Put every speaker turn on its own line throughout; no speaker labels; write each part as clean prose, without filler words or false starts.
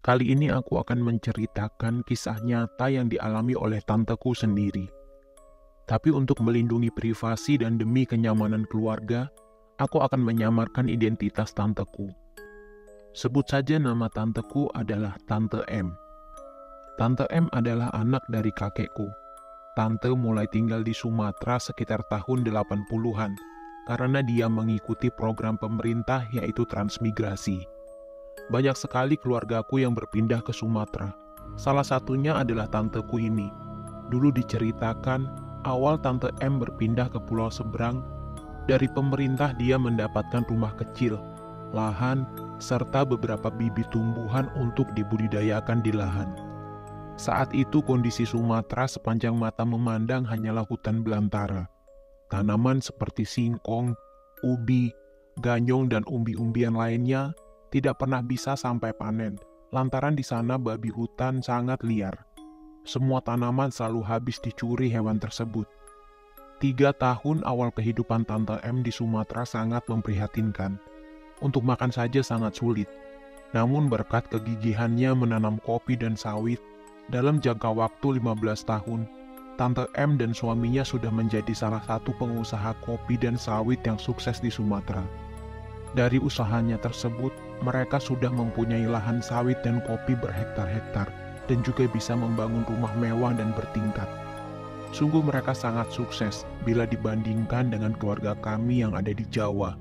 Kali ini aku akan menceritakan kisah nyata yang dialami oleh tanteku sendiri. Tapi untuk melindungi privasi dan demi kenyamanan keluarga, aku akan menyamarkan identitas tanteku. Sebut saja nama tanteku adalah Tante M. Tante M adalah anak dari kakekku. Tante mulai tinggal di Sumatera sekitar tahun 80-an karena dia mengikuti program pemerintah yaitu transmigrasi. Banyak sekali keluargaku yang berpindah ke Sumatera. Salah satunya adalah tanteku ini. Dulu diceritakan, awal Tante M berpindah ke Pulau Seberang, dari pemerintah dia mendapatkan rumah kecil, lahan, serta beberapa bibit tumbuhan untuk dibudidayakan di lahan. Saat itu kondisi Sumatera sepanjang mata memandang hanyalah hutan belantara. Tanaman seperti singkong, ubi, ganyong, dan umbi-umbian lainnya tidak pernah bisa sampai panen, lantaran di sana babi hutan sangat liar. Semua tanaman selalu habis dicuri hewan tersebut. 3 tahun awal kehidupan Tante M di Sumatera sangat memprihatinkan. Untuk makan saja sangat sulit. Namun berkat kegigihannya menanam kopi dan sawit, dalam jangka waktu 15 tahun, Tante M dan suaminya sudah menjadi salah satu pengusaha kopi dan sawit yang sukses di Sumatera. Dari usahanya tersebut, mereka sudah mempunyai lahan sawit dan kopi berhektar-hektar, dan juga bisa membangun rumah mewah dan bertingkat. Sungguh mereka sangat sukses bila dibandingkan dengan keluarga kami yang ada di Jawa.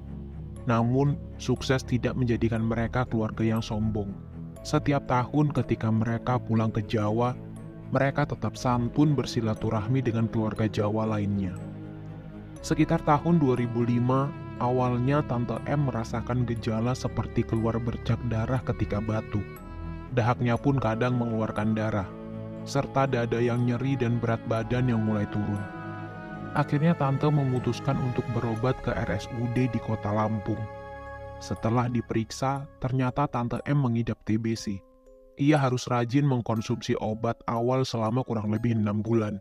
Namun, sukses tidak menjadikan mereka keluarga yang sombong. Setiap tahun ketika mereka pulang ke Jawa, mereka tetap santun bersilaturahmi dengan keluarga Jawa lainnya. Sekitar tahun 2005, awalnya Tante M merasakan gejala seperti keluar bercak darah ketika batuk. Dahaknya pun kadang mengeluarkan darah, serta dada yang nyeri dan berat badan yang mulai turun. Akhirnya Tante memutuskan untuk berobat ke RSUD di kota Lampung. Setelah diperiksa, ternyata Tante M mengidap TBC. Ia harus rajin mengkonsumsi obat awal selama kurang lebih 6 bulan.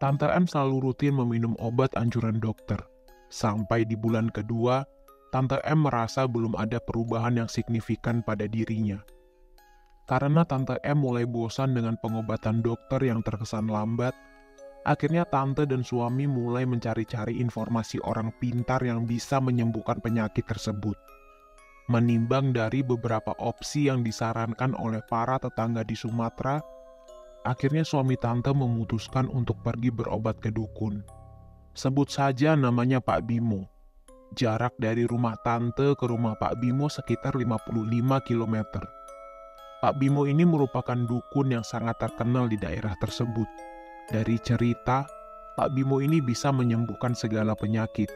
Tante M selalu rutin meminum obat anjuran dokter. Sampai di bulan kedua, Tante M merasa belum ada perubahan yang signifikan pada dirinya. Karena Tante M mulai bosan dengan pengobatan dokter yang terkesan lambat, akhirnya Tante dan suami mulai mencari-cari informasi orang pintar yang bisa menyembuhkan penyakit tersebut. Menimbang dari beberapa opsi yang disarankan oleh para tetangga di Sumatera, akhirnya suami Tante memutuskan untuk pergi berobat ke dukun. Sebut saja namanya Pak Bimo. Jarak dari rumah Tante ke rumah Pak Bimo sekitar 55 km. Pak Bimo ini merupakan dukun yang sangat terkenal di daerah tersebut. Dari cerita, Pak Bimo ini bisa menyembuhkan segala penyakit.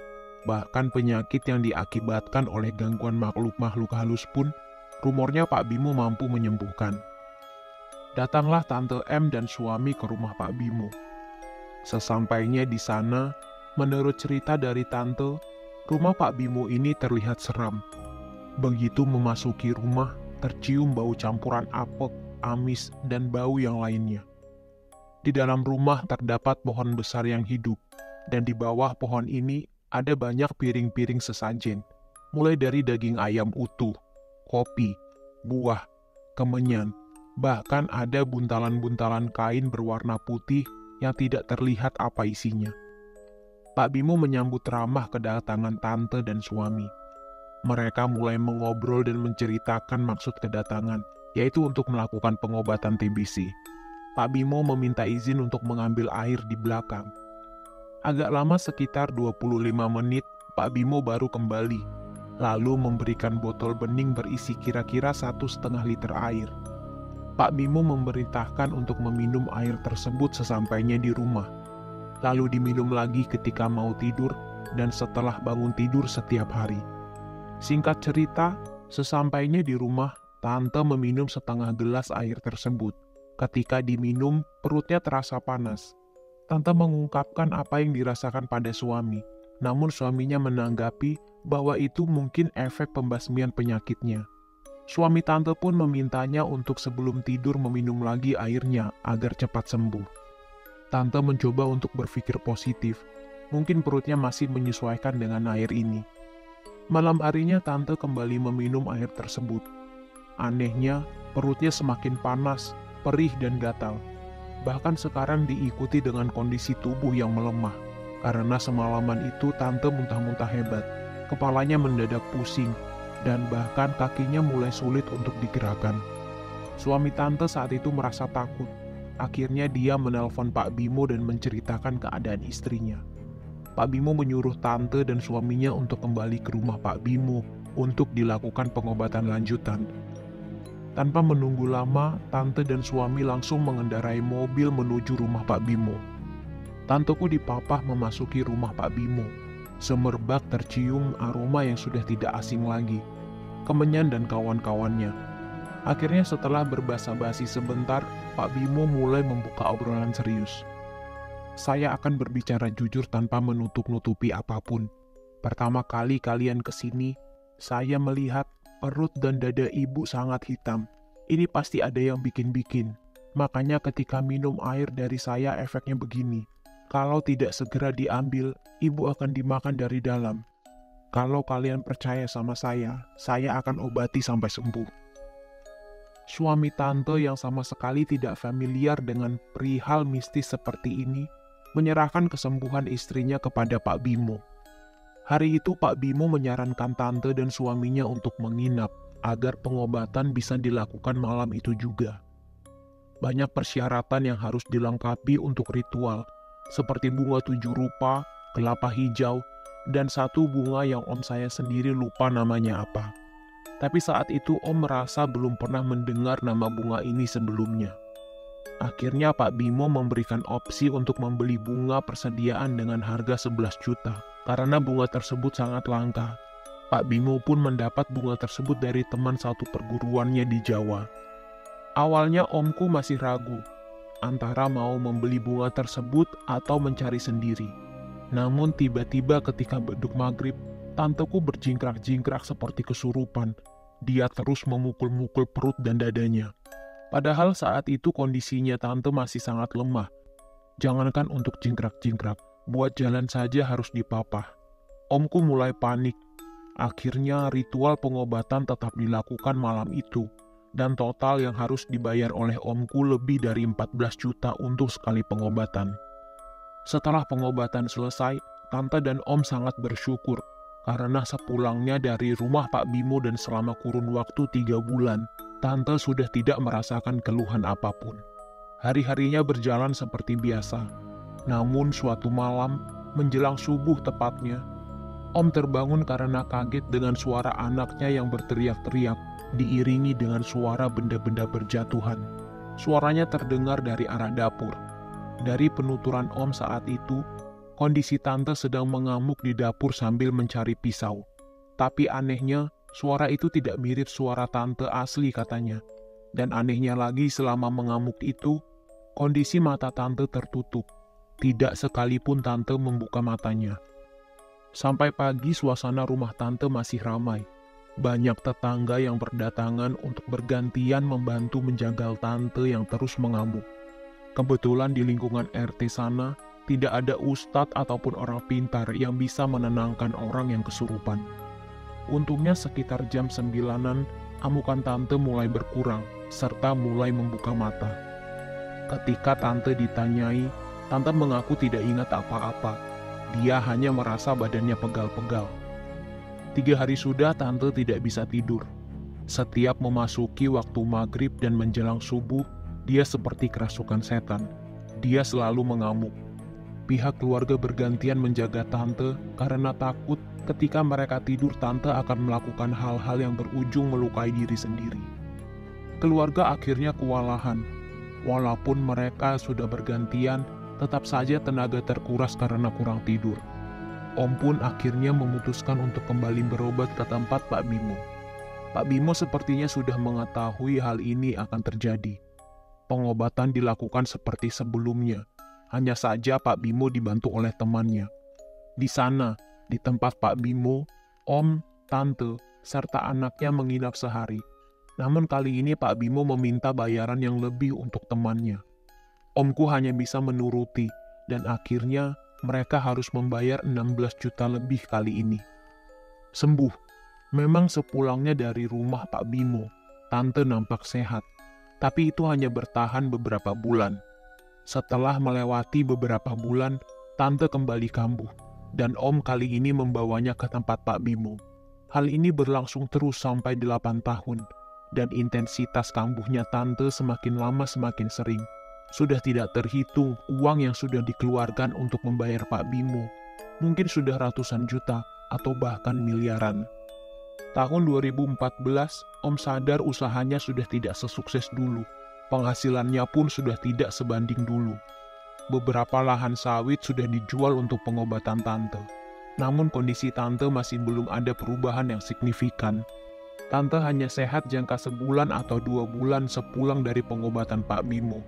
Bahkan penyakit yang diakibatkan oleh gangguan makhluk-makhluk halus pun, rumornya Pak Bimo mampu menyembuhkan. Datanglah Tante M dan suami ke rumah Pak Bimo. Sesampainya di sana, menurut cerita dari Tante, rumah Pak Bimo ini terlihat seram. Begitu memasuki rumah, tercium bau campuran apek, amis, dan bau yang lainnya. Di dalam rumah terdapat pohon besar yang hidup, dan di bawah pohon ini ada banyak piring-piring sesajen, mulai dari daging ayam utuh, kopi, buah, kemenyan, bahkan ada buntalan-buntalan kain berwarna putih yang tidak terlihat apa isinya. Pak Bimo menyambut ramah kedatangan Tante dan suami. Mereka mulai mengobrol dan menceritakan maksud kedatangan, yaitu untuk melakukan pengobatan TBC. Pak Bimo meminta izin untuk mengambil air di belakang. Agak lama sekitar 25 menit, Pak Bimo baru kembali, lalu memberikan botol bening berisi kira-kira 1,5 liter air. Pak Bimo memerintahkan untuk meminum air tersebut sesampainya di rumah, lalu diminum lagi ketika mau tidur dan setelah bangun tidur setiap hari. Singkat cerita, sesampainya di rumah, Tante meminum setengah gelas air tersebut. Ketika diminum, perutnya terasa panas. Tante mengungkapkan apa yang dirasakan pada suami, namun suaminya menanggapi bahwa itu mungkin efek pembasmian penyakitnya. Suami Tante pun memintanya untuk sebelum tidur meminum lagi airnya agar cepat sembuh. Tante mencoba untuk berpikir positif, mungkin perutnya masih menyesuaikan dengan air ini. Malam harinya Tante kembali meminum air tersebut. Anehnya, Perutnya semakin panas, perih dan gatal. Bahkan sekarang diikuti dengan kondisi tubuh yang melemah. Karena semalaman itu tante muntah-muntah hebat. Kepalanya mendadak pusing, dan bahkan kakinya mulai sulit untuk digerakkan. Suami tante saat itu merasa takut. Akhirnya dia menelpon Pak Bimo dan menceritakan keadaan istrinya. Pak Bimo menyuruh tante dan suaminya untuk kembali ke rumah Pak Bimo untuk dilakukan pengobatan lanjutan. Tanpa menunggu lama, tante dan suami langsung mengendarai mobil menuju rumah Pak Bimo. Tanteku dipapah memasuki rumah Pak Bimo. Semerbak tercium aroma yang sudah tidak asing lagi. Kemenyan dan kawan-kawannya. Akhirnya setelah berbasa-basi sebentar, Pak Bimo mulai membuka obrolan serius. Saya akan berbicara jujur tanpa menutup-nutupi apapun. Pertama kali kalian kesini, saya melihat perut dan dada ibu sangat hitam. Ini pasti ada yang bikin-bikin. Makanya ketika minum air dari saya efeknya begini. Kalau tidak segera diambil, ibu akan dimakan dari dalam. Kalau kalian percaya sama saya akan obati sampai sembuh. Suami tante yang sama sekali tidak familiar dengan perihal mistis seperti ini, menyerahkan kesembuhan istrinya kepada Pak Bimo. Hari itu Pak Bimo menyarankan tante dan suaminya untuk menginap, agar pengobatan bisa dilakukan malam itu juga. Banyak persyaratan yang harus dilengkapi untuk ritual, seperti bunga 7 rupa, kelapa hijau, dan satu bunga yang om saya sendiri lupa namanya apa. Tapi saat itu om merasa belum pernah mendengar nama bunga ini sebelumnya. Akhirnya Pak Bimo memberikan opsi untuk membeli bunga persediaan dengan harga 11 juta, karena bunga tersebut sangat langka. Pak Bimo pun mendapat bunga tersebut dari teman satu perguruannya di Jawa. Awalnya omku masih ragu, antara mau membeli bunga tersebut atau mencari sendiri. Namun tiba-tiba ketika beduk maghrib, tanteku berjingkrak-jingkrak seperti kesurupan. Dia terus memukul-mukul perut dan dadanya. Padahal saat itu kondisinya tante masih sangat lemah. Jangankan untuk jingkrak-jingkrak, buat jalan saja harus dipapah. Omku mulai panik. Akhirnya ritual pengobatan tetap dilakukan malam itu. Dan total yang harus dibayar oleh omku lebih dari 14 juta untuk sekali pengobatan. Setelah pengobatan selesai, tante dan om sangat bersyukur. Karena sepulangnya dari rumah Pak Bimo dan selama kurun waktu 3 bulan, tante sudah tidak merasakan keluhan apapun. Hari-harinya berjalan seperti biasa. Namun suatu malam, menjelang subuh tepatnya, om terbangun karena kaget dengan suara anaknya yang berteriak-teriak, diiringi dengan suara benda-benda berjatuhan. Suaranya terdengar dari arah dapur. Dari penuturan om saat itu, kondisi tante sedang mengamuk di dapur sambil mencari pisau. Tapi anehnya, suara itu tidak mirip suara tante asli katanya. Dan anehnya lagi selama mengamuk itu, kondisi mata tante tertutup. Tidak sekalipun tante membuka matanya. Sampai pagi suasana rumah tante masih ramai. Banyak tetangga yang berdatangan untuk bergantian membantu menjagal tante yang terus mengamuk. Kebetulan di lingkungan RT sana, tidak ada ustadz ataupun orang pintar yang bisa menenangkan orang yang kesurupan. Untungnya sekitar jam 9-an, amukan tante mulai berkurang, serta mulai membuka mata. Ketika tante ditanyai, tante mengaku tidak ingat apa-apa. Dia hanya merasa badannya pegal-pegal. 3 hari sudah tante tidak bisa tidur. Setiap memasuki waktu maghrib dan menjelang subuh, dia seperti kerasukan setan. Dia selalu mengamuk. Pihak keluarga bergantian menjaga tante karena takut ketika mereka tidur tante akan melakukan hal-hal yang berujung melukai diri sendiri. Keluarga akhirnya kewalahan. Walaupun mereka sudah bergantian, tetap saja tenaga terkuras karena kurang tidur. Om pun akhirnya memutuskan untuk kembali berobat ke tempat Pak Bimo. Pak Bimo sepertinya sudah mengetahui hal ini akan terjadi. Pengobatan dilakukan seperti sebelumnya. Hanya saja Pak Bimo dibantu oleh temannya. Di sana, di tempat Pak Bimo, om, tante, serta anaknya menginap sehari. Namun kali ini Pak Bimo meminta bayaran yang lebih untuk temannya. Omku hanya bisa menuruti, dan akhirnya mereka harus membayar 16 juta lebih kali ini. Sembuh. Memang sepulangnya dari rumah Pak Bimo, Tante nampak sehat, tapi itu hanya bertahan beberapa bulan. Setelah melewati beberapa bulan, Tante kembali kambuh, dan Om kali ini membawanya ke tempat Pak Bimo. Hal ini berlangsung terus sampai 8 tahun, dan intensitas kambuhnya Tante semakin lama semakin sering. Sudah tidak terhitung uang yang sudah dikeluarkan untuk membayar Pak Bimo. Mungkin sudah ratusan juta atau bahkan miliaran. Tahun 2014, Om sadar usahanya sudah tidak sesukses dulu. Penghasilannya pun sudah tidak sebanding dulu. Beberapa lahan sawit sudah dijual untuk pengobatan Tante. Namun kondisi Tante masih belum ada perubahan yang signifikan. Tante hanya sehat jangka sebulan atau 2 bulan sepulang dari pengobatan Pak Bimo.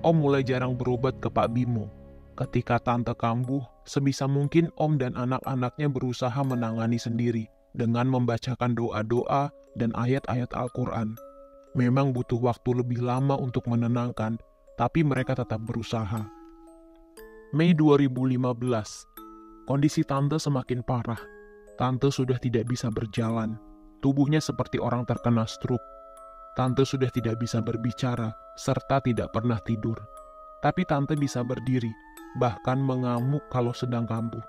Om mulai jarang berobat ke Pak Bimo. Ketika Tante kambuh, sebisa mungkin Om dan anak-anaknya berusaha menangani sendiri dengan membacakan doa-doa dan ayat-ayat Al-Quran. Memang butuh waktu lebih lama untuk menenangkan, tapi mereka tetap berusaha. Mei 2015, kondisi Tante semakin parah. Tante sudah tidak bisa berjalan. Tubuhnya seperti orang terkena stroke. Tante sudah tidak bisa berbicara, serta tidak pernah tidur. Tapi Tante bisa berdiri, bahkan mengamuk kalau sedang kambuh.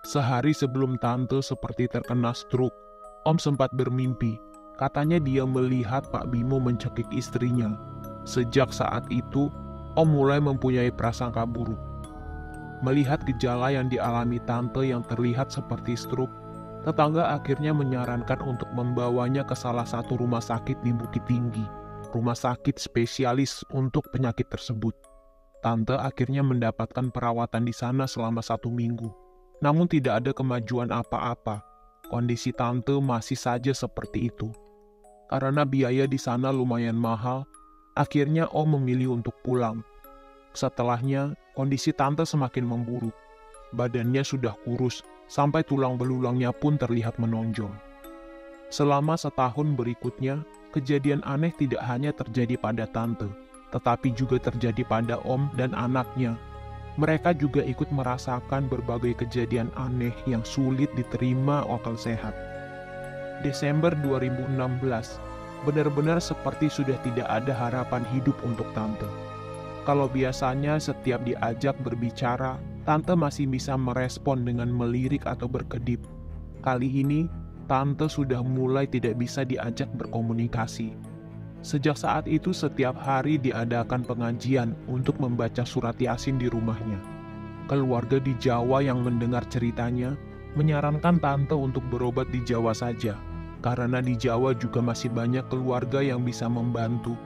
Sehari sebelum Tante seperti terkena stroke, Om sempat bermimpi. Katanya dia melihat Pak Bimo mencekik istrinya. Sejak saat itu, Om mulai mempunyai prasangka buruk. Melihat gejala yang dialami Tante yang terlihat seperti stroke, tetangga akhirnya menyarankan untuk membawanya ke salah satu rumah sakit di Bukit Tinggi, rumah sakit spesialis untuk penyakit tersebut. Tante akhirnya mendapatkan perawatan di sana selama 1 minggu. Namun tidak ada kemajuan apa-apa. Kondisi Tante masih saja seperti itu. Karena biaya di sana lumayan mahal, akhirnya Om memilih untuk pulang. Setelahnya, kondisi Tante semakin memburuk. Badannya sudah kurus, sampai tulang belulangnya pun terlihat menonjol. Selama setahun berikutnya, kejadian aneh tidak hanya terjadi pada Tante, tetapi juga terjadi pada Om dan anaknya. Mereka juga ikut merasakan berbagai kejadian aneh yang sulit diterima akal sehat. Desember 2016, benar-benar seperti sudah tidak ada harapan hidup untuk Tante. Kalau biasanya setiap diajak berbicara, Tante masih bisa merespon dengan melirik atau berkedip. Kali ini, Tante sudah mulai tidak bisa diajak berkomunikasi. Sejak saat itu setiap hari diadakan pengajian untuk membaca surat Yasin di rumahnya. Keluarga di Jawa yang mendengar ceritanya menyarankan Tante untuk berobat di Jawa saja, karena di Jawa juga masih banyak keluarga yang bisa membantu,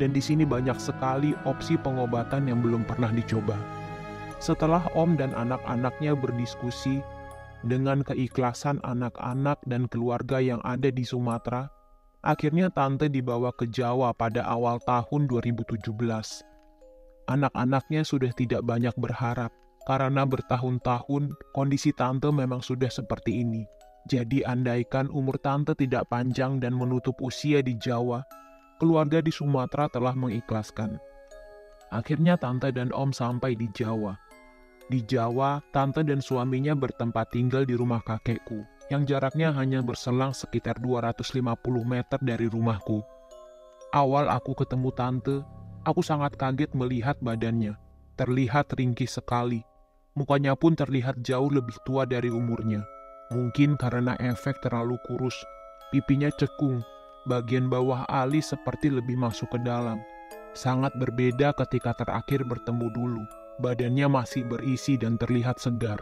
dan di sini banyak sekali opsi pengobatan yang belum pernah dicoba. Setelah Om dan anak-anaknya berdiskusi, dengan keikhlasan anak-anak dan keluarga yang ada di Sumatera, akhirnya Tante dibawa ke Jawa pada awal tahun 2017. Anak-anaknya sudah tidak banyak berharap, karena bertahun-tahun kondisi Tante memang sudah seperti ini. Jadi andaikan umur Tante tidak panjang dan menutup usia di Jawa, keluarga di Sumatera telah mengikhlaskan. Akhirnya Tante dan Om sampai di Jawa. Di Jawa, Tante dan suaminya bertempat tinggal di rumah kakekku, yang jaraknya hanya berselang sekitar 250 meter dari rumahku. Awal aku ketemu Tante, aku sangat kaget melihat badannya. Terlihat ringkih sekali. Mukanya pun terlihat jauh lebih tua dari umurnya. Mungkin karena efek terlalu kurus. Pipinya cekung, bagian bawah alis seperti lebih masuk ke dalam. Sangat berbeda ketika terakhir bertemu dulu. Badannya masih berisi dan terlihat segar.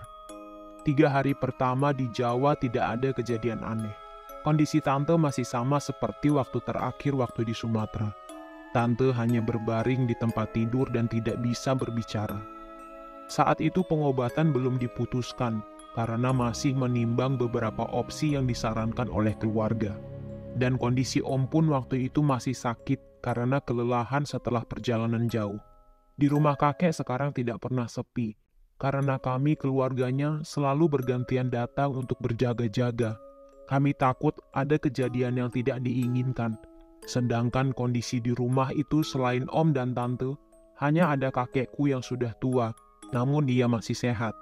3 hari pertama di Jawa tidak ada kejadian aneh. Kondisi Tante masih sama seperti waktu terakhir waktu di Sumatera. Tante hanya berbaring di tempat tidur dan tidak bisa berbicara. Saat itu pengobatan belum diputuskan karena masih menimbang beberapa opsi yang disarankan oleh keluarga. Dan kondisi Om pun waktu itu masih sakit karena kelelahan setelah perjalanan jauh. Di rumah kakek sekarang tidak pernah sepi, karena kami keluarganya selalu bergantian datang untuk berjaga-jaga. Kami takut ada kejadian yang tidak diinginkan. Sedangkan kondisi di rumah itu selain Om dan Tante, hanya ada kakekku yang sudah tua, namun dia masih sehat.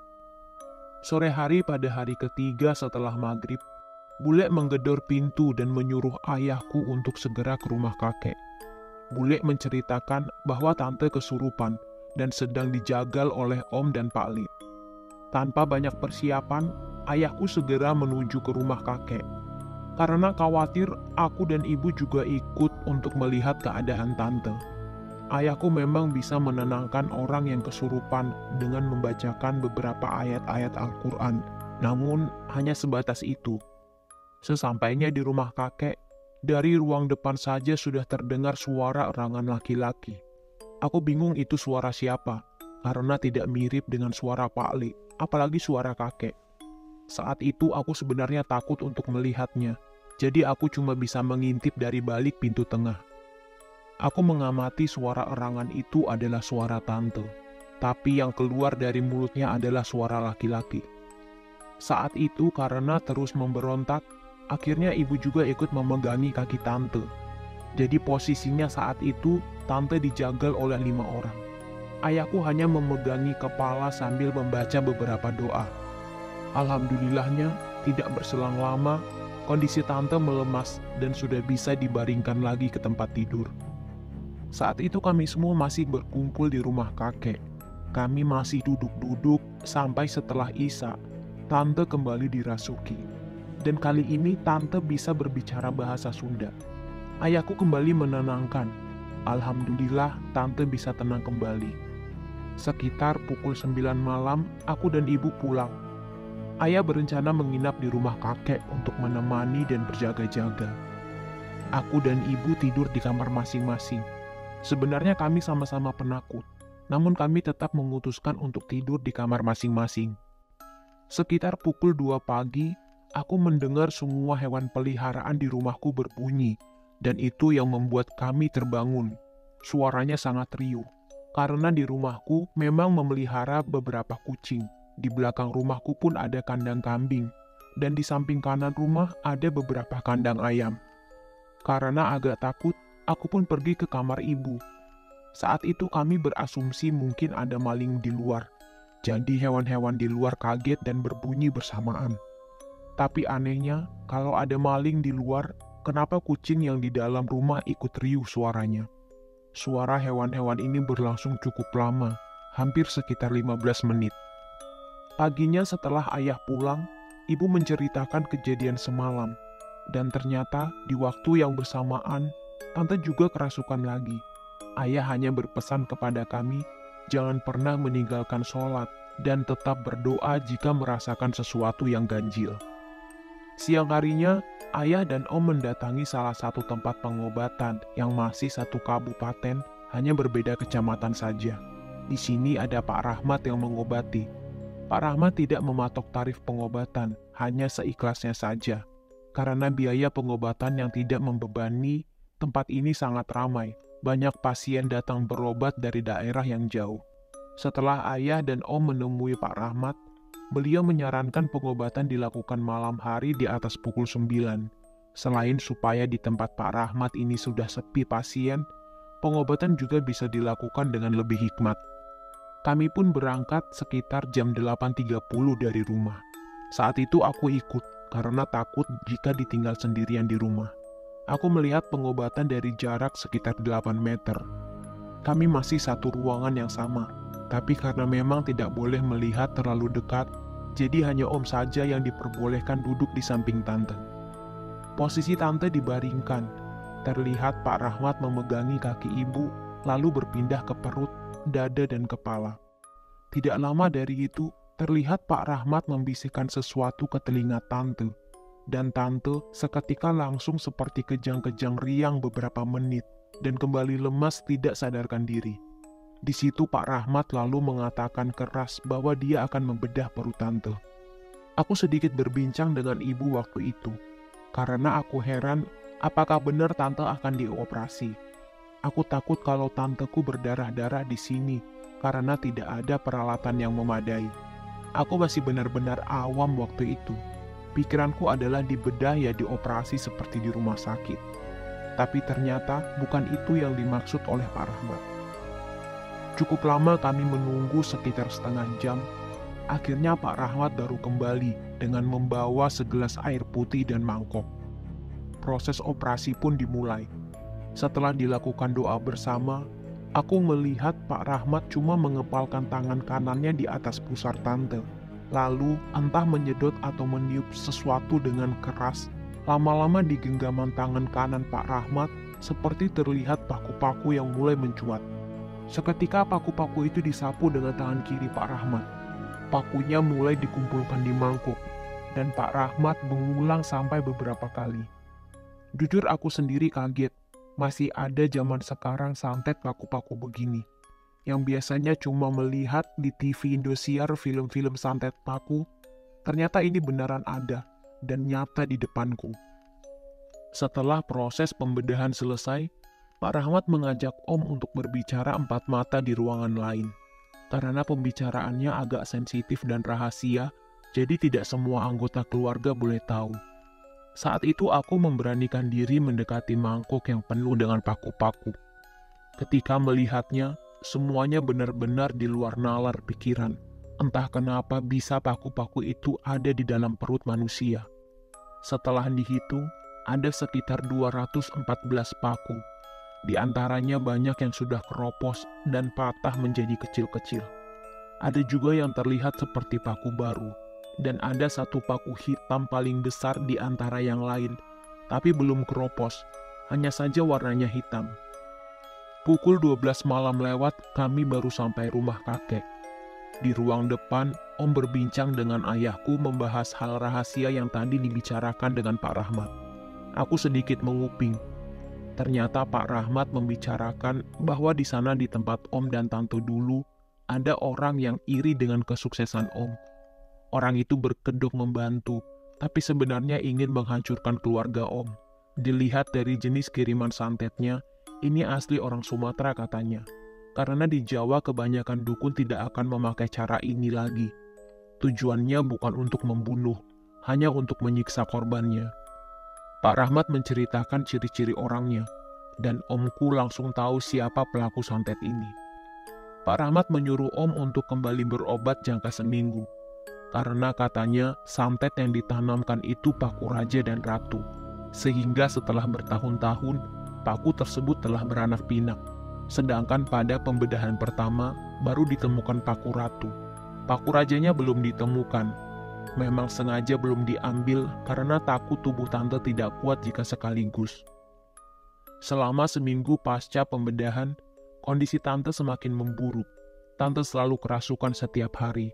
Sore hari pada hari ketiga setelah maghrib, Bule menggedor pintu dan menyuruh ayahku untuk segera ke rumah kakek. Bule menceritakan bahwa tante kesurupan dan sedang dijagal oleh Om dan Pak Lid. Tanpa banyak persiapan, ayahku segera menuju ke rumah kakek. Karena khawatir, aku dan ibu juga ikut untuk melihat keadaan tante. Ayahku memang bisa menenangkan orang yang kesurupan dengan membacakan beberapa ayat-ayat Al-Quran, namun hanya sebatas itu. Sesampainya di rumah kakek, dari ruang depan saja sudah terdengar suara erangan laki-laki. Aku bingung itu suara siapa, karena tidak mirip dengan suara Pak Li, apalagi suara kakek. Saat itu aku sebenarnya takut untuk melihatnya, jadi aku cuma bisa mengintip dari balik pintu tengah. Aku mengamati suara erangan itu adalah suara tante, tapi yang keluar dari mulutnya adalah suara laki-laki. Saat itu karena terus memberontak, akhirnya ibu juga ikut memegangi kaki tante. Jadi posisinya saat itu, tante dijagal oleh 5 orang. Ayahku hanya memegangi kepala sambil membaca beberapa doa. Alhamdulillahnya, tidak berselang lama, kondisi tante melemas dan sudah bisa dibaringkan lagi ke tempat tidur. Saat itu kami semua masih berkumpul di rumah kakek. Kami masih duduk-duduk sampai setelah Isya, tante kembali dirasuki. Dan kali ini tante bisa berbicara bahasa Sunda. Ayahku kembali menenangkan. Alhamdulillah tante bisa tenang kembali. Sekitar pukul 9 malam, aku dan ibu pulang. Ayah berencana menginap di rumah kakek untuk menemani dan berjaga-jaga. Aku dan ibu tidur di kamar masing-masing. Sebenarnya kami sama-sama penakut, namun kami tetap memutuskan untuk tidur di kamar masing-masing. Sekitar pukul 2 pagi, aku mendengar semua hewan peliharaan di rumahku berbunyi, dan itu yang membuat kami terbangun. Suaranya sangat riuh, karena di rumahku memang memelihara beberapa kucing. Di belakang rumahku pun ada kandang kambing, dan di samping kanan rumah ada beberapa kandang ayam. Karena agak takut, aku pun pergi ke kamar ibu. Saat itu kami berasumsi mungkin ada maling di luar. Jadi hewan-hewan di luar kaget dan berbunyi bersamaan. Tapi anehnya, kalau ada maling di luar, kenapa kucing yang di dalam rumah ikut riuh suaranya? Suara hewan-hewan ini berlangsung cukup lama, hampir sekitar 15 menit. Paginya setelah ayah pulang, ibu menceritakan kejadian semalam. Dan ternyata di waktu yang bersamaan, tante juga kerasukan lagi. Ayah hanya berpesan kepada kami, jangan pernah meninggalkan sholat dan tetap berdoa jika merasakan sesuatu yang ganjil. Siang harinya, ayah dan om mendatangi salah satu tempat pengobatan yang masih satu kabupaten, hanya berbeda kecamatan saja. Di sini ada Pak Rahmat yang mengobati. Pak Rahmat tidak mematok tarif pengobatan, hanya seikhlasnya saja. Karena biaya pengobatan yang tidak membebani, tempat ini sangat ramai. Banyak pasien datang berobat dari daerah yang jauh. Setelah ayah dan om menemui Pak Rahmat, beliau menyarankan pengobatan dilakukan malam hari di atas pukul 9. Selain supaya di tempat Pak Rahmat ini sudah sepi pasien, pengobatan juga bisa dilakukan dengan lebih hikmat. Kami pun berangkat sekitar jam 8.30 dari rumah. Saat itu aku ikut, karena takut jika ditinggal sendirian di rumah. Aku melihat pengobatan dari jarak sekitar 8 meter. Kami masih satu ruangan yang sama, tapi karena memang tidak boleh melihat terlalu dekat, jadi hanya om saja yang diperbolehkan duduk di samping tante. Posisi tante dibaringkan. Terlihat Pak Rahmat memegangi kaki ibu, lalu berpindah ke perut, dada, dan kepala. Tidak lama dari itu, terlihat Pak Rahmat membisikkan sesuatu ke telinga tante. Dan tante seketika langsung seperti kejang-kejang riang beberapa menit, dan kembali lemas tidak sadarkan diri. Di situ Pak Rahmat lalu mengatakan keras bahwa dia akan membedah perut tante. Aku sedikit berbincang dengan ibu waktu itu, karena aku heran apakah benar tante akan dioperasi. Aku takut kalau tanteku berdarah-darah di sini, karena tidak ada peralatan yang memadai. Aku masih benar-benar awam waktu itu. Pikiranku adalah dibedah ya dioperasi seperti di rumah sakit. Tapi ternyata bukan itu yang dimaksud oleh Pak Rahmat. Cukup lama kami menunggu sekitar setengah jam. Akhirnya Pak Rahmat baru kembali dengan membawa segelas air putih dan mangkok. Proses operasi pun dimulai. Setelah dilakukan doa bersama, aku melihat Pak Rahmat cuma mengepalkan tangan kanannya di atas pusar tante. Lalu entah menyedot atau meniup sesuatu dengan keras. Lama-lama di genggaman tangan kanan Pak Rahmat seperti terlihat paku-paku yang mulai mencuat. Seketika paku-paku itu disapu dengan tangan kiri Pak Rahmat. Pakunya mulai dikumpulkan di mangkuk, dan Pak Rahmat mengulang sampai beberapa kali. Jujur aku sendiri kaget, masih ada zaman sekarang santet paku-paku begini. Yang biasanya cuma melihat di TV Indosiar film-film santet paku, ternyata ini beneran ada dan nyata di depanku. Setelah proses pembedahan selesai, Pak Rahmat mengajak Om untuk berbicara empat mata di ruangan lain. Karena pembicaraannya agak sensitif dan rahasia, jadi tidak semua anggota keluarga boleh tahu. Saat itu aku memberanikan diri mendekati mangkuk yang penuh dengan paku-paku. Ketika melihatnya, semuanya benar-benar di luar nalar pikiran. Entah kenapa bisa paku-paku itu ada di dalam perut manusia. Setelah dihitung, ada sekitar 214 paku. Di antaranya banyak yang sudah keropos dan patah menjadi kecil-kecil. Ada juga yang terlihat seperti paku baru, dan ada satu paku hitam paling besar di antara yang lain, tapi belum keropos, hanya saja warnanya hitam. Pukul 12 malam lewat, kami baru sampai rumah kakek. Di ruang depan, Om berbincang dengan ayahku membahas hal rahasia yang tadi dibicarakan dengan Pak Rahmat. Aku sedikit menguping. Ternyata Pak Rahmat membicarakan bahwa di sana di tempat Om dan Tante dulu, ada orang yang iri dengan kesuksesan Om. Orang itu berkedok membantu, tapi sebenarnya ingin menghancurkan keluarga Om. Dilihat dari jenis kiriman santetnya, ini asli orang Sumatera katanya. Karena di Jawa kebanyakan dukun tidak akan memakai cara ini lagi. Tujuannya bukan untuk membunuh, hanya untuk menyiksa korbannya. Pak Rahmat menceritakan ciri-ciri orangnya, dan Omku langsung tahu siapa pelaku santet ini. Pak Rahmat menyuruh Om untuk kembali berobat jangka seminggu, karena katanya santet yang ditanamkan itu paku raja dan ratu, sehingga setelah bertahun-tahun, paku tersebut telah beranak pinak. Sedangkan pada pembedahan pertama, baru ditemukan paku ratu. Paku rajanya belum ditemukan. Memang sengaja belum diambil karena takut tubuh tante tidak kuat jika sekaligus. Selama seminggu pasca pembedahan, kondisi tante semakin memburuk. Tante selalu kerasukan setiap hari.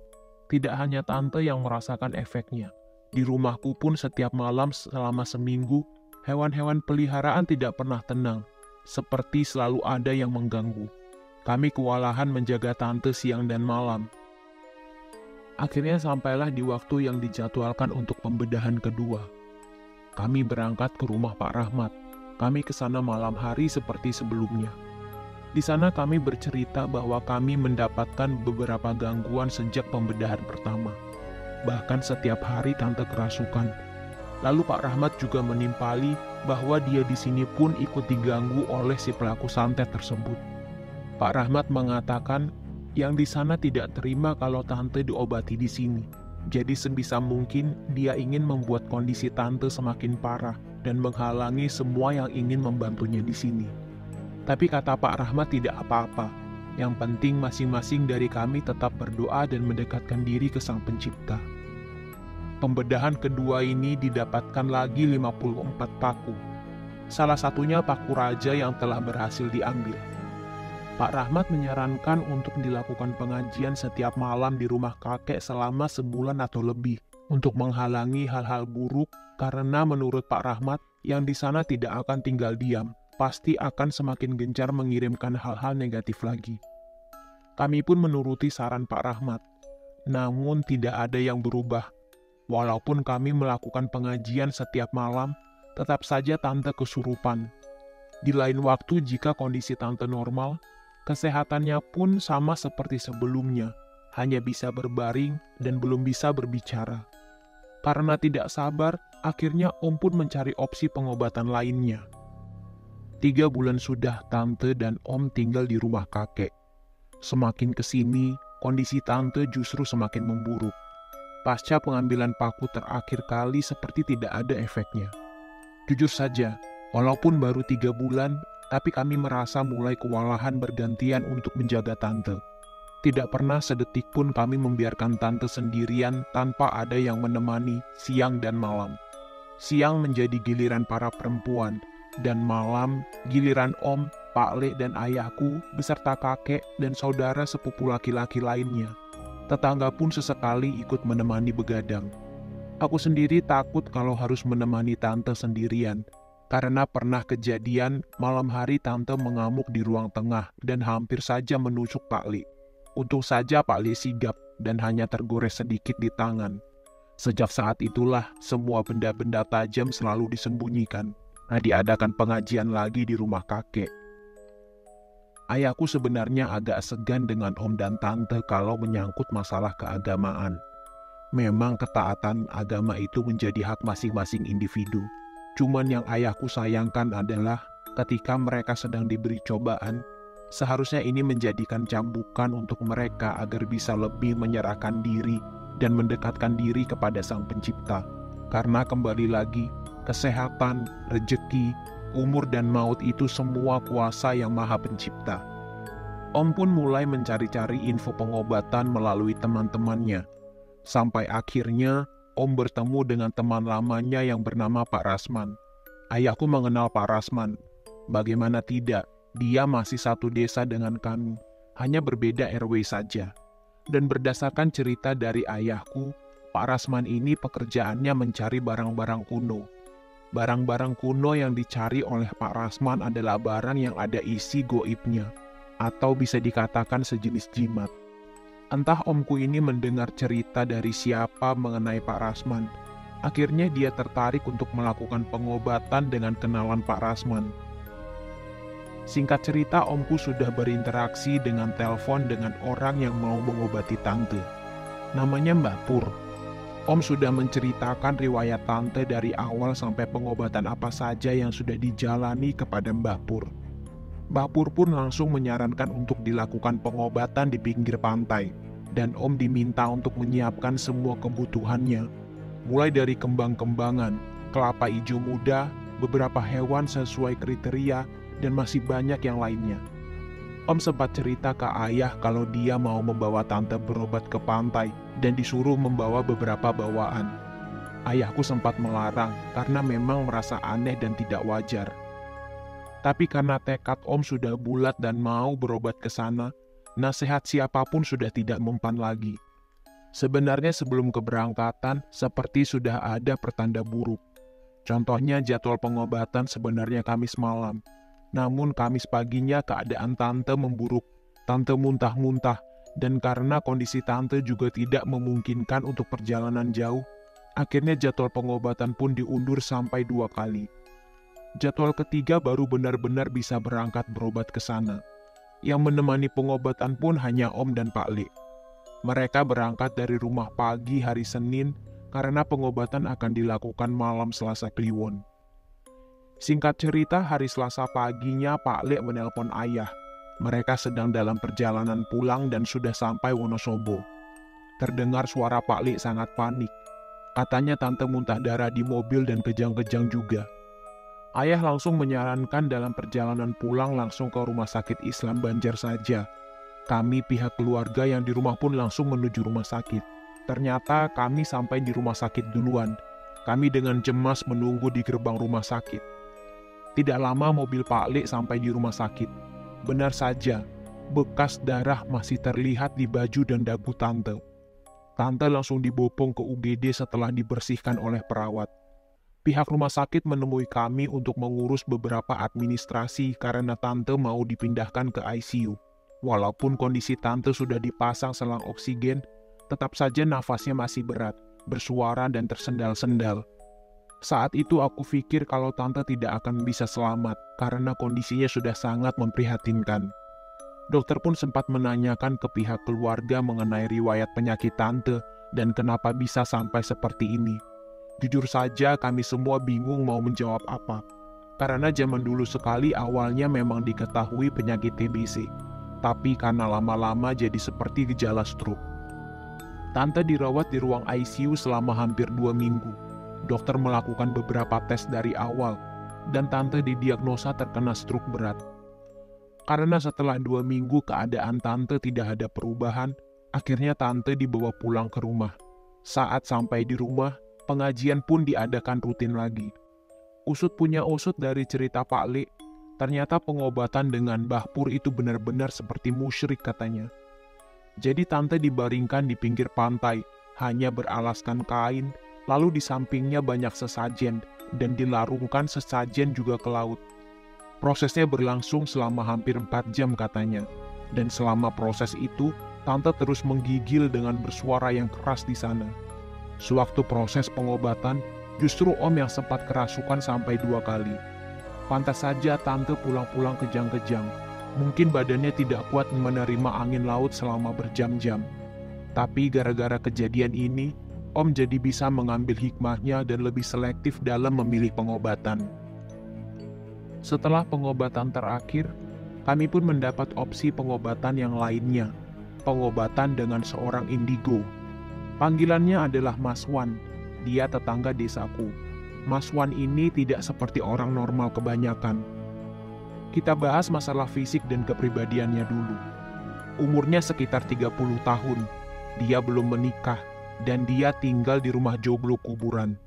Tidak hanya tante yang merasakan efeknya. Di rumahku pun setiap malam selama seminggu, hewan-hewan peliharaan tidak pernah tenang. Seperti selalu ada yang mengganggu. Kami kewalahan menjaga tante siang dan malam. Akhirnya sampailah di waktu yang dijadwalkan untuk pembedahan kedua. Kami berangkat ke rumah Pak Rahmat. Kami ke sana malam hari seperti sebelumnya. Di sana kami bercerita bahwa kami mendapatkan beberapa gangguan sejak pembedahan pertama. Bahkan setiap hari tante kerasukan. Lalu Pak Rahmat juga menimpali bahwa dia di sini pun ikut diganggu oleh si pelaku santet tersebut. Pak Rahmat mengatakan yang di sana tidak terima kalau tante diobati di sini. Jadi sebisa mungkin dia ingin membuat kondisi tante semakin parah dan menghalangi semua yang ingin membantunya di sini. Tapi kata Pak Rahmat tidak apa-apa. Yang penting masing-masing dari kami tetap berdoa dan mendekatkan diri ke Sang Pencipta. Pembedahan kedua ini didapatkan lagi 54 paku. Salah satunya paku raja yang telah berhasil diambil. Pak Rahmat menyarankan untuk dilakukan pengajian setiap malam di rumah kakek selama sebulan atau lebih untuk menghalangi hal-hal buruk karena menurut Pak Rahmat yang di sana tidak akan tinggal diam, pasti akan semakin gencar mengirimkan hal-hal negatif lagi. Kami pun menuruti saran Pak Rahmat, namun tidak ada yang berubah. Walaupun kami melakukan pengajian setiap malam, tetap saja tante kesurupan. Di lain waktu jika kondisi tante normal, kesehatannya pun sama seperti sebelumnya, hanya bisa berbaring dan belum bisa berbicara. Karena tidak sabar, akhirnya Om pun mencari opsi pengobatan lainnya. 3 bulan sudah tante dan Om tinggal di rumah kakek. Semakin kesini, kondisi tante justru semakin memburuk. Pasca pengambilan paku terakhir kali seperti tidak ada efeknya. Jujur saja, walaupun baru 3 bulan, tapi kami merasa mulai kewalahan bergantian untuk menjaga tante. Tidak pernah sedetik pun kami membiarkan tante sendirian tanpa ada yang menemani siang dan malam. Siang menjadi giliran para perempuan, dan malam giliran om, Pak Le dan ayahku beserta kakek dan saudara sepupu laki-laki lainnya. Tetangga pun sesekali ikut menemani begadang. Aku sendiri takut kalau harus menemani tante sendirian, karena pernah kejadian malam hari tante mengamuk di ruang tengah dan hampir saja menusuk Pak Le. Untung saja Pak Le sigap dan hanya tergores sedikit di tangan. Sejak saat itulah semua benda-benda tajam selalu disembunyikan. Diadakan pengajian lagi di rumah kakek. Ayahku sebenarnya agak segan dengan om dan tante kalau menyangkut masalah keagamaan. Memang ketaatan agama itu menjadi hak masing-masing individu. Cuman yang ayahku sayangkan adalah ketika mereka sedang diberi cobaan, seharusnya ini menjadikan cambukan untuk mereka agar bisa lebih menyerahkan diri dan mendekatkan diri kepada Sang Pencipta. Karena kembali lagi, kesehatan, rejeki, umur dan maut itu semua kuasa Yang Maha Pencipta. Om pun mulai mencari-cari info pengobatan melalui teman-temannya. Sampai akhirnya, Om bertemu dengan teman lamanya yang bernama Pak Rasman. Ayahku mengenal Pak Rasman. Bagaimana tidak, dia masih satu desa dengan kami, hanya berbeda RW saja. Dan berdasarkan cerita dari ayahku, Pak Rasman ini pekerjaannya mencari barang-barang kuno. Barang-barang kuno yang dicari oleh Pak Rasman adalah barang yang ada isi goibnya, atau bisa dikatakan sejenis jimat. Entah omku ini mendengar cerita dari siapa mengenai Pak Rasman. Akhirnya dia tertarik untuk melakukan pengobatan dengan kenalan Pak Rasman. Singkat cerita, omku sudah berinteraksi dengan telepon dengan orang yang mau mengobati tante. Namanya Mbak Pur. Om sudah menceritakan riwayat tante dari awal sampai pengobatan apa saja yang sudah dijalani kepada Mbak Pur. Mbak Pur pun langsung menyarankan untuk dilakukan pengobatan di pinggir pantai, dan Om diminta untuk menyiapkan semua kebutuhannya, mulai dari kembang-kembangan, kelapa hijau muda, beberapa hewan sesuai kriteria, dan masih banyak yang lainnya. Om sempat cerita ke ayah kalau dia mau membawa tante berobat ke pantai dan disuruh membawa beberapa bawaan. Ayahku sempat melarang karena memang merasa aneh dan tidak wajar. Tapi karena tekad Om sudah bulat dan mau berobat ke sana, nasihat siapapun sudah tidak mempan lagi. Sebenarnya sebelum keberangkatan, seperti sudah ada pertanda buruk. Contohnya jadwal pengobatan sebenarnya Kamis malam. Namun Kamis paginya keadaan tante memburuk. Tante muntah-muntah, dan karena kondisi tante juga tidak memungkinkan untuk perjalanan jauh, akhirnya jadwal pengobatan pun diundur sampai 2 kali. Jadwal ketiga baru benar-benar bisa berangkat berobat ke sana. Yang menemani pengobatan pun hanya Om dan Pak Le. Mereka berangkat dari rumah pagi hari Senin karena pengobatan akan dilakukan malam Selasa Kliwon. Singkat cerita, hari Selasa paginya Pak Le menelpon ayah. Mereka sedang dalam perjalanan pulang dan sudah sampai Wonosobo. Terdengar suara Pak Le sangat panik. Katanya tante muntah darah di mobil dan kejang-kejang juga. Ayah langsung menyarankan dalam perjalanan pulang langsung ke rumah sakit Islam Banjar saja. Kami pihak keluarga yang di rumah pun langsung menuju rumah sakit. Ternyata kami sampai di rumah sakit duluan. Kami dengan cemas menunggu di gerbang rumah sakit. Tidak lama mobil Pak Le sampai di rumah sakit. Benar saja, bekas darah masih terlihat di baju dan dagu tante. Tante langsung dibopong ke UGD setelah dibersihkan oleh perawat. Pihak rumah sakit menemui kami untuk mengurus beberapa administrasi karena tante mau dipindahkan ke ICU. Walaupun kondisi tante sudah dipasang selang oksigen, tetap saja nafasnya masih berat, bersuara dan tersendal-sendal. Saat itu aku pikir kalau tante tidak akan bisa selamat karena kondisinya sudah sangat memprihatinkan. Dokter pun sempat menanyakan ke pihak keluarga mengenai riwayat penyakit tante dan kenapa bisa sampai seperti ini. Jujur saja kami semua bingung mau menjawab apa. Karena zaman dulu sekali awalnya memang diketahui penyakit TBC. tapi karena lama-lama jadi seperti gejala stroke. Tante dirawat di ruang ICU selama hampir 2 minggu. Dokter melakukan beberapa tes dari awal, dan tante didiagnosa terkena stroke berat. Karena setelah 2 minggu keadaan tante tidak ada perubahan, akhirnya tante dibawa pulang ke rumah. Saat sampai di rumah, pengajian pun diadakan rutin lagi. Usut punya usut dari cerita Pak Le, ternyata pengobatan dengan Mbah Pur itu benar-benar seperti musyrik katanya. Jadi tante dibaringkan di pinggir pantai, hanya beralaskan kain, lalu di sampingnya banyak sesajen, dan dilarungkan sesajen juga ke laut. Prosesnya berlangsung selama hampir 4 jam katanya, dan selama proses itu, tante terus menggigil dengan bersuara yang keras di sana. Sewaktu proses pengobatan, justru Om yang sempat kerasukan sampai 2 kali. Pantas saja tante pulang-pulang kejang-kejang. Mungkin badannya tidak kuat menerima angin laut selama berjam-jam. Tapi gara-gara kejadian ini, Om jadi bisa mengambil hikmahnya dan lebih selektif dalam memilih pengobatan. Setelah pengobatan terakhir, kami pun mendapat opsi pengobatan yang lainnya. Pengobatan dengan seorang indigo. Panggilannya adalah Mas Wan. Dia tetangga desaku. Mas Wan ini tidak seperti orang normal kebanyakan. Kita bahas masalah fisik dan kepribadiannya dulu. Umurnya sekitar 30 tahun. Dia belum menikah, dan dia tinggal di rumah joglo kuburan.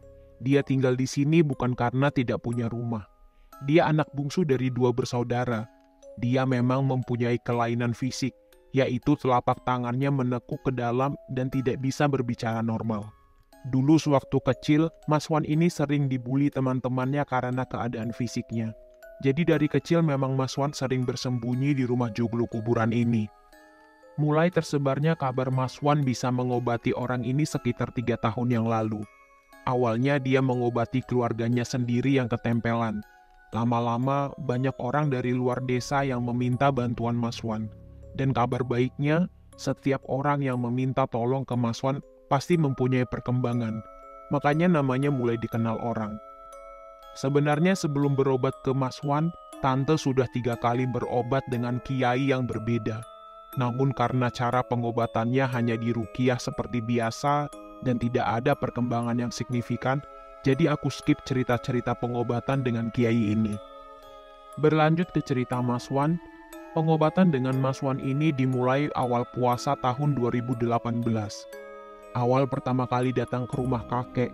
Dia tinggal di sini bukan karena tidak punya rumah. Dia anak bungsu dari 2 bersaudara. Dia memang mempunyai kelainan fisik, yaitu telapak tangannya menekuk ke dalam dan tidak bisa berbicara normal. Dulu sewaktu kecil, Mas Wan ini sering dibully teman-temannya karena keadaan fisiknya. Jadi dari kecil memang Mas Wan sering bersembunyi di rumah joglo kuburan ini. Mulai tersebarnya kabar Mas Wan bisa mengobati orang ini sekitar 3 tahun yang lalu. Awalnya dia mengobati keluarganya sendiri yang ketempelan. Lama-lama banyak orang dari luar desa yang meminta bantuan Mas Wan. Dan kabar baiknya, setiap orang yang meminta tolong ke Mas Wan pasti mempunyai perkembangan. Makanya namanya mulai dikenal orang. Sebenarnya sebelum berobat ke Mas Wan, tante sudah 3 kali berobat dengan kiai yang berbeda. Namun karena cara pengobatannya hanya diruqyah seperti biasa dan tidak ada perkembangan yang signifikan, jadi aku skip cerita-cerita pengobatan dengan kiai ini. Berlanjut ke cerita Mas Wan, pengobatan dengan Mas Wan ini dimulai awal puasa tahun 2018. Awal pertama kali datang ke rumah kakek.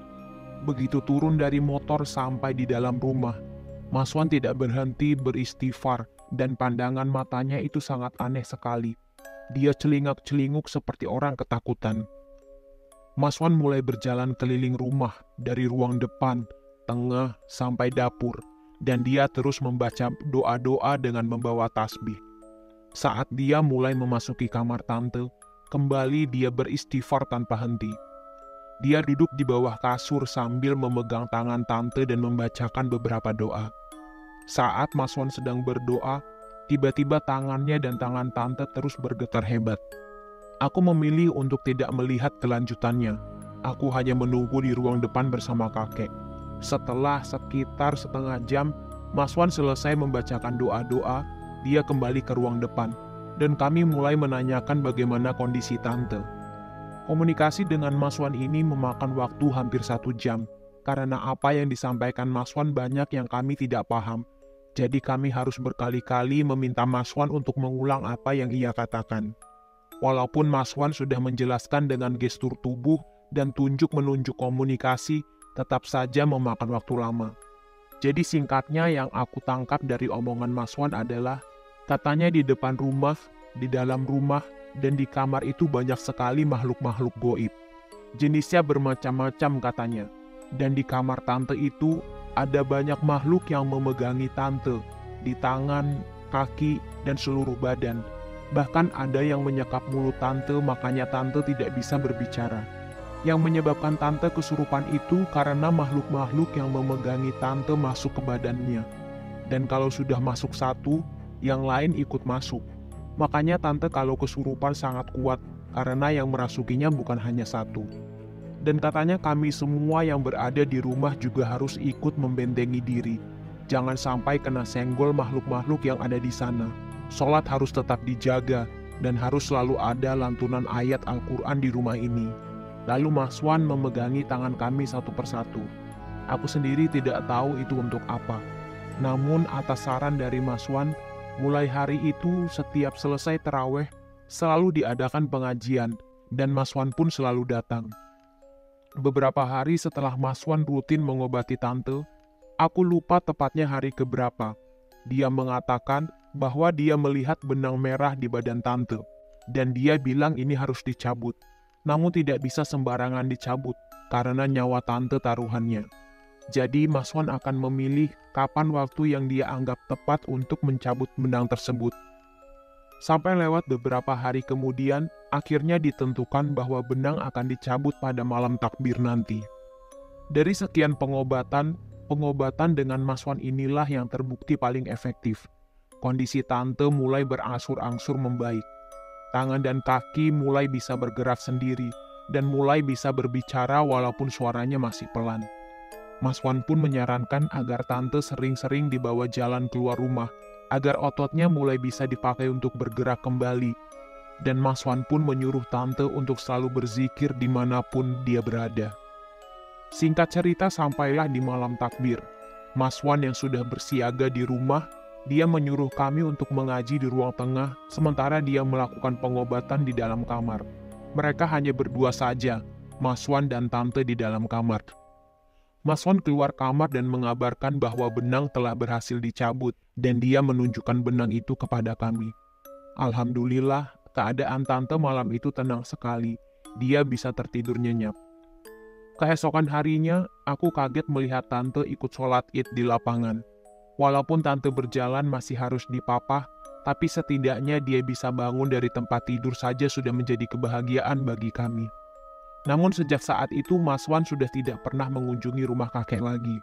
Begitu turun dari motor sampai di dalam rumah, Mas Wan tidak berhenti beristighfar dan pandangan matanya itu sangat aneh sekali. Dia celingak-celinguk seperti orang ketakutan. Mas Wan mulai berjalan keliling rumah dari ruang depan, tengah, sampai dapur, dan dia terus membaca doa-doa dengan membawa tasbih. Saat dia mulai memasuki kamar tante, kembali dia beristighfar tanpa henti. Dia duduk di bawah kasur sambil memegang tangan tante dan membacakan beberapa doa. Saat Mas Wan sedang berdoa, tiba-tiba tangannya dan tangan tante terus bergetar hebat. Aku memilih untuk tidak melihat kelanjutannya. Aku hanya menunggu di ruang depan bersama kakek. Setelah sekitar setengah jam, Mas Wan selesai membacakan doa-doa, dia kembali ke ruang depan, dan kami mulai menanyakan bagaimana kondisi tante. Komunikasi dengan Mas Wan ini memakan waktu hampir 1 jam, karena apa yang disampaikan Mas Wan banyak yang kami tidak paham. Jadi kami harus berkali-kali meminta Mas Wan untuk mengulang apa yang ia katakan. Walaupun Mas Wan sudah menjelaskan dengan gestur tubuh dan tunjuk-menunjuk komunikasi, tetap saja memakan waktu lama. Jadi singkatnya yang aku tangkap dari omongan Mas Wan adalah, katanya di depan rumah, di dalam rumah, dan di kamar itu banyak sekali makhluk-makhluk goib. Jenisnya bermacam-macam katanya. Dan di kamar tante itu ada banyak makhluk yang memegangi tante, di tangan, kaki, dan seluruh badan. Bahkan ada yang menyekap mulut tante, makanya tante tidak bisa berbicara. Yang menyebabkan tante kesurupan itu karena makhluk-makhluk yang memegangi tante masuk ke badannya. Dan kalau sudah masuk satu, yang lain ikut masuk. Makanya tante kalau kesurupan sangat kuat, karena yang merasukinya bukan hanya satu. Dan katanya kami semua yang berada di rumah juga harus ikut membentengi diri. Jangan sampai kena senggol makhluk-makhluk yang ada di sana. sholat harus tetap dijaga, dan harus selalu ada lantunan ayat Al-Quran di rumah ini. Lalu Mas Wan memegangi tangan kami satu persatu. Aku sendiri tidak tahu itu untuk apa. Namun atas saran dari Mas Wan, mulai hari itu setiap selesai terawih, selalu diadakan pengajian, dan Mas Wan pun selalu datang. Beberapa hari setelah Mas Wan rutin mengobati tante, aku lupa tepatnya hari keberapa. Dia mengatakan bahwa dia melihat benang merah di badan tante, dan dia bilang ini harus dicabut. Namun tidak bisa sembarangan dicabut, karena nyawa tante taruhannya. Jadi Mas Wan akan memilih kapan waktu yang dia anggap tepat untuk mencabut benang tersebut. Sampai lewat beberapa hari kemudian, akhirnya ditentukan bahwa benang akan dicabut pada malam takbir nanti. Dari sekian pengobatan dengan Mas Wan inilah yang terbukti paling efektif. Kondisi tante mulai berangsur-angsur membaik. Tangan dan kaki mulai bisa bergerak sendiri, dan mulai bisa berbicara walaupun suaranya masih pelan. Mas Wan pun menyarankan agar tante sering-sering dibawa jalan keluar rumah, agar ototnya mulai bisa dipakai untuk bergerak kembali. Dan Mas Wan pun menyuruh tante untuk selalu berzikir dimanapun dia berada. Singkat cerita, sampailah di malam takbir. Mas Wan yang sudah bersiaga di rumah, dia menyuruh kami untuk mengaji di ruang tengah, sementara dia melakukan pengobatan di dalam kamar. Mereka hanya berdua saja, Mas Wan dan tante di dalam kamar. Mas Wan keluar kamar dan mengabarkan bahwa benang telah berhasil dicabut, dan dia menunjukkan benang itu kepada kami. Alhamdulillah, keadaan tante malam itu tenang sekali. Dia bisa tertidur nyenyak. Keesokan harinya, aku kaget melihat tante ikut sholat Id di lapangan. Walaupun tante berjalan masih harus dipapah, tapi setidaknya dia bisa bangun dari tempat tidur saja sudah menjadi kebahagiaan bagi kami. Namun sejak saat itu Mas Wan sudah tidak pernah mengunjungi rumah kakek lagi.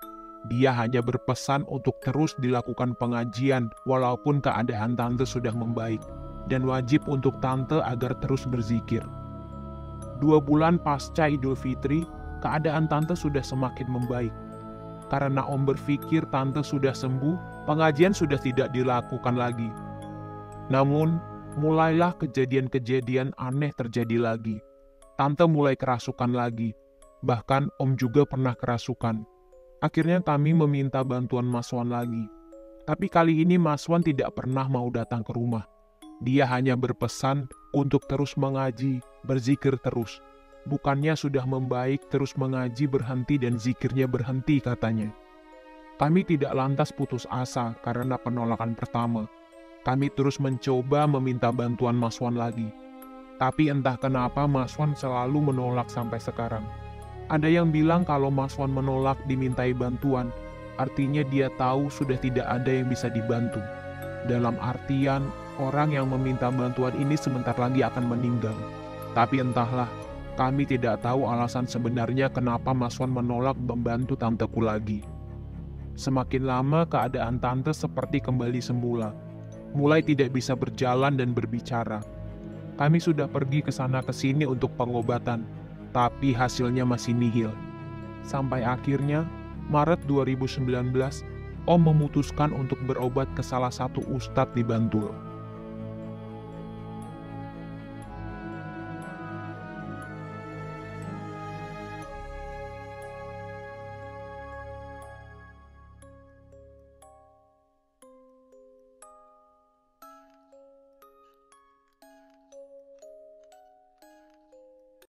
Dia hanya berpesan untuk terus dilakukan pengajian walaupun keadaan tante sudah membaik, dan wajib untuk tante agar terus berzikir. 2 bulan pasca Idul Fitri, keadaan tante sudah semakin membaik. Karena Om berpikir tante sudah sembuh, pengajian sudah tidak dilakukan lagi. Namun, mulailah kejadian-kejadian aneh terjadi lagi. Tante mulai kerasukan lagi, bahkan Om juga pernah kerasukan. Akhirnya kami meminta bantuan Mas Wan lagi. Tapi kali ini Mas Wan tidak pernah mau datang ke rumah. Dia hanya berpesan untuk terus mengaji, berzikir terus. Bukannya sudah membaik, terus mengaji berhenti dan zikirnya berhenti katanya. Kami tidak lantas putus asa karena penolakan pertama. Kami terus mencoba meminta bantuan Mas Wan lagi. Tapi entah kenapa Mas Wan selalu menolak sampai sekarang. Ada yang bilang kalau Mas Wan menolak dimintai bantuan, artinya dia tahu sudah tidak ada yang bisa dibantu. Dalam artian, orang yang meminta bantuan ini sebentar lagi akan meninggal. Tapi entahlah, kami tidak tahu alasan sebenarnya kenapa Mas Wan menolak membantu tanteku lagi. Semakin lama keadaan tante seperti kembali semula. Mulai tidak bisa berjalan dan berbicara. Kami sudah pergi ke sana ke sini untuk pengobatan, tapi hasilnya masih nihil. Sampai akhirnya, Maret 2019, Om memutuskan untuk berobat ke salah satu ustadz di Bantul.